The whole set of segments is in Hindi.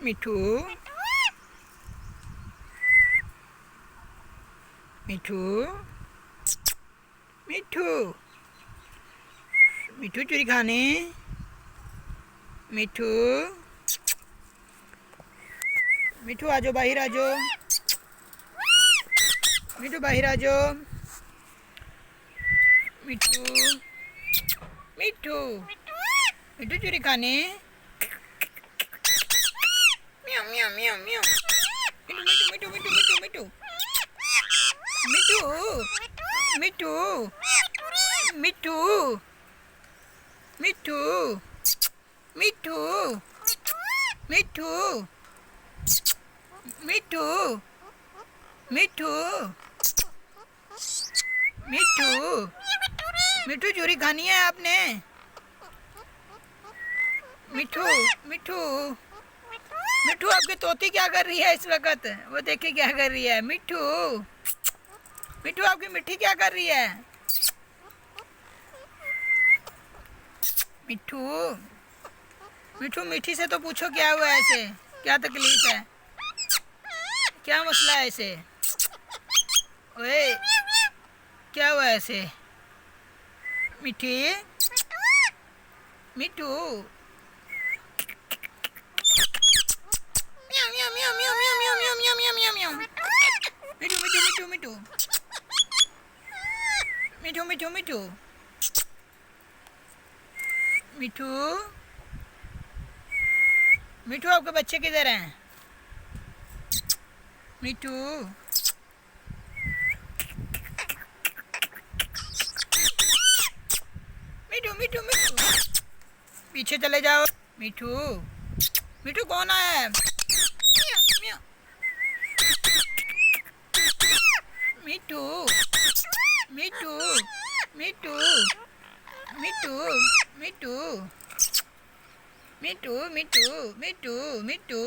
मिठू मिठू मिठू मिठू चूरी खाने। मिठू मिठू आजो बाहर आजो। मिठू बाहर आजो। मिठू मिठू मिठू चूरी खाने। म्याऊ म्याऊ म्याऊ म्याऊ। मिठू मिठू मिठू मिठू मिठू मिठू मिठू मिठू मिठू मिठू मिठू मिठू मिठू मिठू चूरी खानी है आपने। मिठू मिठू मिठू आपकी तोती क्या कर रही है इस वक्त? वो देखिए क्या कर रही है। मिठू मिठू आपकी मिट्टी क्या कर रही है? मिठू मिठू मिठी से तो पूछो क्या हुआ है इसे, क्या तकलीफ है, क्या मसला है इसे? ओए क्या हुआ है इसे? मिठी मिठू म्याऊ म्याऊ म्याऊ म्याऊ म्याऊ म्याऊ म्याऊ म्याऊ म्याऊ म्याऊ। मिठू मिठू मिठू मिठू मिठू मिठू मिठू मिठू मिठू आपके बच्चे किधर हैं? मिठू मिठू मिठू मिठू पीछे चले जाओ। मिठू मिठू कौन आया है? मिठू मिठू मिठू मिठू मिठू मिठू मिठू मिठू मिठू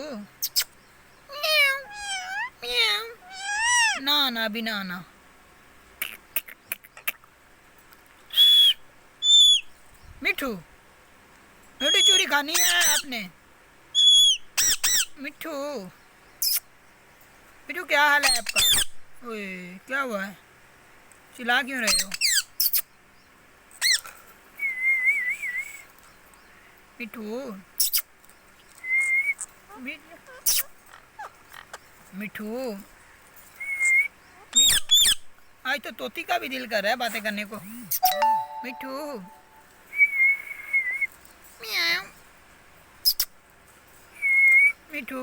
म्याऊ म्याऊ। ना ना अभी ना ना। मिठू मिठू चूरी खानी है आपने। मिठू मिठू क्या हाल है आपका? ओए क्या हुआ है, चिल्ला क्यों रहे हो? मिठू मिठू आज तो तोती का भी दिल कर रहा है बातें करने को। मिठू म्याऊ मिठू